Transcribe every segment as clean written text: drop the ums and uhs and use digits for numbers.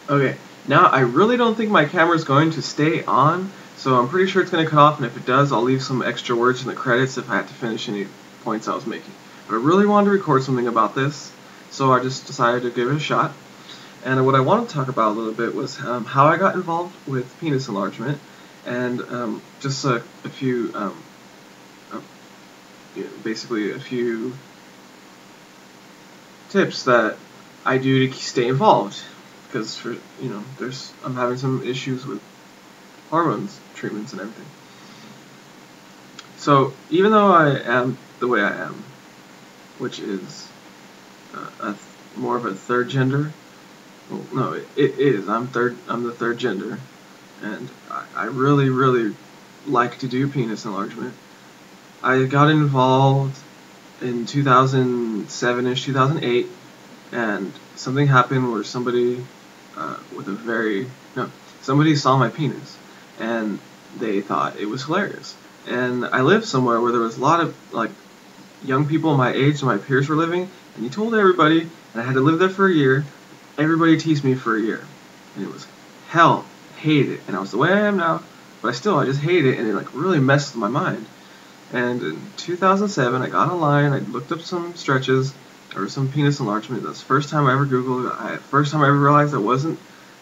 Okay, now I really don't think my camera is going to stay on, so I'm pretty sure it's going to cut off, and if it does, I'll leave some extra words in the credits if I have to finish any points I was making. But I really wanted to record something about this, so I just decided to give it a shot. And what I wanted to talk about a little bit was how I got involved with penis enlargement, and just a few, basically a few tips that I do to stay involved. Because I'm having some issues with hormones treatments and everything. So even though I am the way I am, which is more of a third gender, well, no, it is. I'm the third gender, and I really, really like to do penis enlargement. I got involved in 2007-ish, 2008, and something happened where somebody somebody saw my penis, and they thought it was hilarious. And I lived somewhere where there was a lot of young people my age and my peers were living, and he told everybody, and I had to live there for a year. Everybody teased me for a year, and it was hell. Hated it, and I was the way I am now, but I just hate it, and it really messed with my mind. And in 2007, I got online, I looked up some stretches, or some penis enlargement. That's the first time I ever Googled it. First time I ever realized it wasn't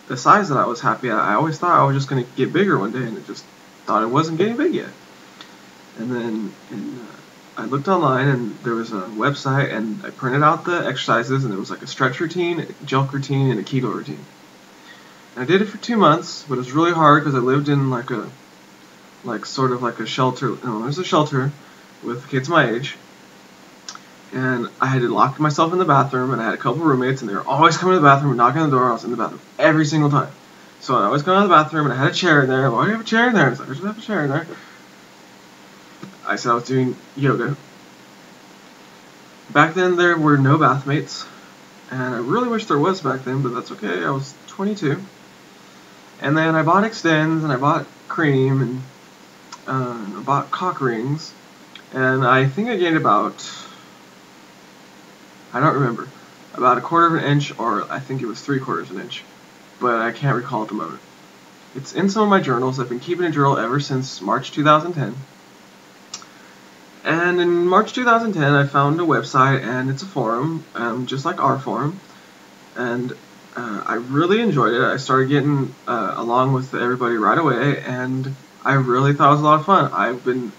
the size that I was happy at. I always thought I was just going to get bigger one day, and it just thought it wasn't getting big yet. And then I looked online, and there was a website, and I printed out the exercises, and it was like a stretch routine, a junk routine, and a keto routine. And I did it for 2 months, but it was really hard because I lived in sort of like a shelter. No, there's a shelter with kids my age. And I had to lock myself in the bathroom, and I had a couple roommates, and they were always coming to the bathroom and knocking on the door. I was in the bathroom every single time. So I always go to the bathroom, and I had a chair in there. Why do you have a chair in there? I was like, I just have a chair in there. I said I was doing yoga. Back then, there were no bathmates, and I really wish there was back then, but that's okay. I was 22. And then I bought Extends, and I bought cream, and I bought cock rings, and I think I gained about, I don't remember, about 1/4 of an inch, or I think it was 3/4 of an inch, but I can't recall at the moment. It's in some of my journals. I've been keeping a journal ever since March 2010. And in March 2010, I found a website, and it's a forum, just like our forum, and I really enjoyed it. I started getting along with everybody right away, and I really thought it was a lot of fun. I've been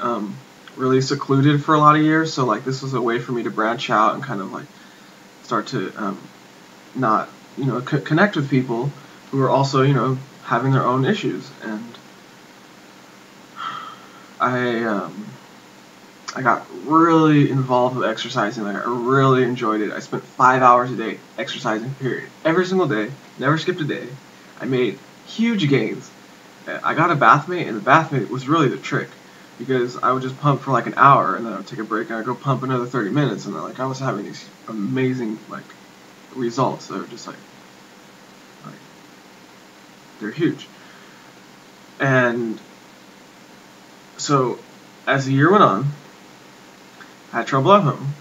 really secluded for a lot of years, so this was a way for me to branch out and kind of start to not connect with people who are also having their own issues. And I got really involved with exercising. I really enjoyed it. I spent 5 hours a day exercising, period. Every single day, never skipped a day. I made huge gains. I got a bathmate, and the bathmate was really the trick, because I would just pump for an hour, and then I would take a break, and I'd go pump another 30 minutes, and I was having these amazing results that were just they're huge. And so as the year went on, I had trouble at home,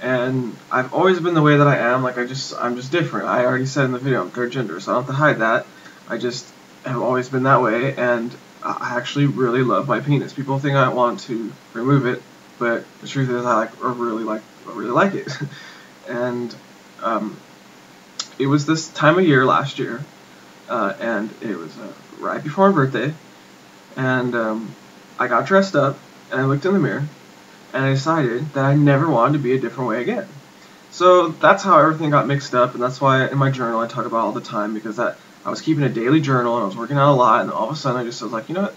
and I've always been the way that I am. I'm just different. I already said in the video I'm third gender, so I don't have to hide that. I just have always been that way, and I actually really love my penis. People think I want to remove it, but the truth is I really like it. And it was this time of year last year, and it was right before my birthday, and I got dressed up, and I looked in the mirror, and I decided that I never wanted to be a different way again. So that's how everything got mixed up, and that's why in my journal I talk about all the time, because I was keeping a daily journal, and I was working out a lot, and all of a sudden I just was like, you know what?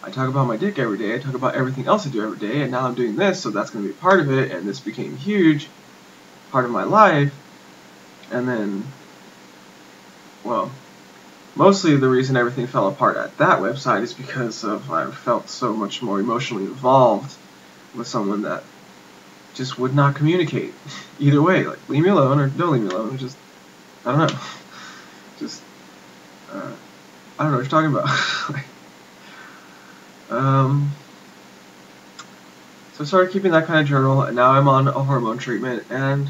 I talk about my dick every day, I talk about everything else I do every day, and now I'm doing this, so that's going to be a part of it, and this became huge part of my life. And then, well, mostly the reason everything fell apart at that website is because I felt so much more emotionally involved with someone that just would not communicate either way. Leave me alone or don't leave me alone. Just, I don't know. Just, I don't know what you're talking about. So I started keeping that kind of journal, and now I'm on a hormone treatment, and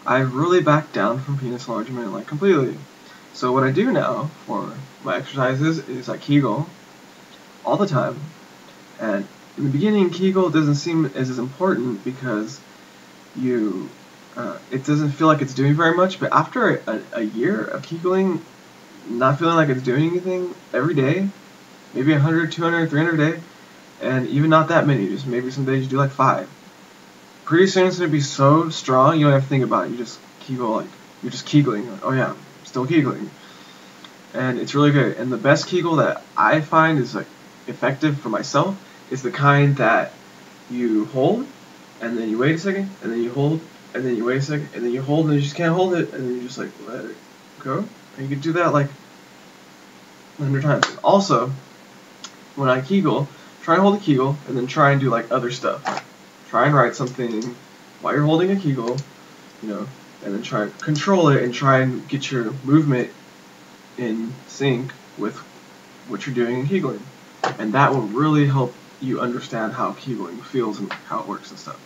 I've really backed down from penis enlargement, completely. So what I do now for my exercises is I Kegel all the time. And in the beginning, Kegel doesn't seem as important because it doesn't feel like it's doing very much. But after a year of Kegeling, not feeling like it's doing anything every day, maybe 100, 200, 300 a day, and even not that many, just maybe some days you do like 5. Pretty soon it's going to be so strong, you don't have to think about it. You just Kegel, like, you're just Kegeling. Like, oh yeah, I'm still Kegeling. And it's really good. And the best Kegel that I find is like effective for myself is the kind that you hold, and then you wait a second, and then you hold, and then you wait a second, and then you hold, and you just can't hold it, and then you just like let it go. And you can do that like 100 times. Also, when I Kegel, try and hold a Kegel, and then try and do like other stuff. Try and write something while you're holding a Kegel, and then try and control it and try and get your movement in sync with what you're doing in Kegeling. And that will really help you understand how Kegeling feels and how it works and stuff.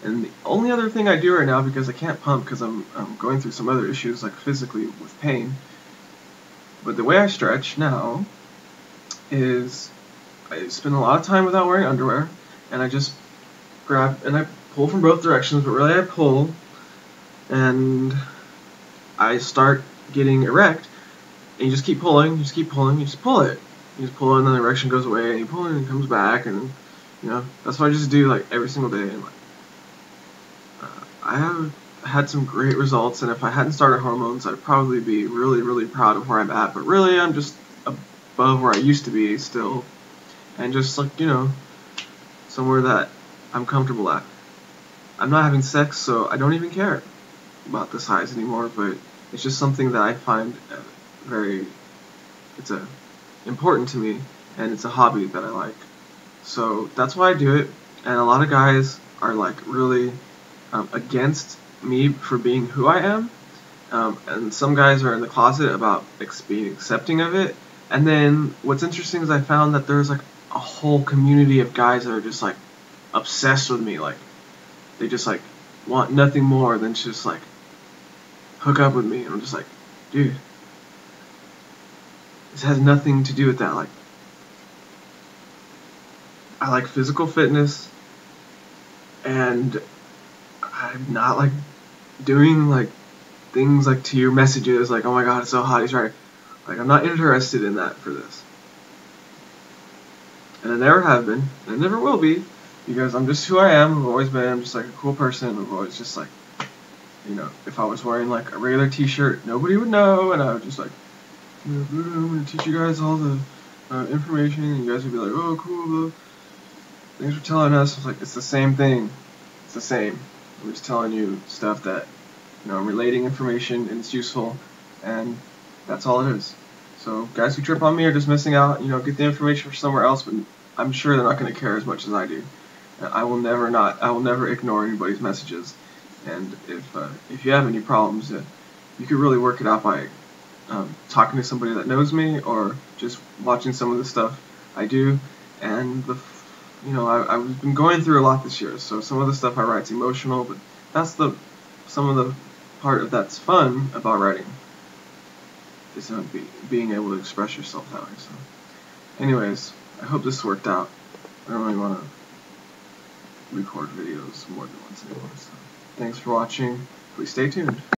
And the only other thing I do right now, because I can't pump because I'm going through some other issues like physically with pain, but the way I stretch now is I spend a lot of time without wearing underwear, and I just grab and I pull from both directions, but really I pull and I start getting erect, and you just keep pulling, you just keep pulling, you just pull it. You just pull it and then the erection goes away, and you pull it and it comes back, and that's what I just do like every single day. And I have had some great results, and if I hadn't started hormones, I'd probably be really, really proud of where I'm at, but really I'm just above where I used to be still, and just like, somewhere that I'm comfortable at. I'm not having sex, so I don't even care about the size anymore, but it's just something that I find it's important to me, and it's a hobby that I like. So that's why I do it, and a lot of guys are like really against me for being who I am, and some guys are in the closet about being accepting of it. And then what's interesting is I found that there's like a whole community of guys that are just like obsessed with me, like they just like want nothing more than just like hook up with me. And I'm just like, dude, this has nothing to do with that. Like, I like physical fitness, and I'm not like doing like things like to your messages like, oh my god, it's so hot, he's right. Like, I'm not interested in that for this. And I never have been, and I never will be, because I'm just who I am. I've always been. I'm just like a cool person. I've always just like, if I was wearing like a regular t-shirt, nobody would know, and I would just like, I'm going to teach you guys all the information, and you guys would be like, oh, cool, thanks for telling us. I was like, it's the same thing. It's the same. I'm just telling you stuff that, I'm relating information, and it's useful, and that's all it is. So guys who trip on me are just missing out. Get the information from somewhere else, but I'm sure they're not going to care as much as I do. I will never ignore anybody's messages. And if you have any problems, you could really work it out by talking to somebody that knows me, or just watching some of the stuff I do. And I've been going through a lot this year, so some of the stuff I write's emotional, but that's some of the part of that's fun about writing, is being able to express yourself that way. So, anyways, I hope this worked out. I don't really want to record videos more than once anymore. So, thanks for watching. Please stay tuned.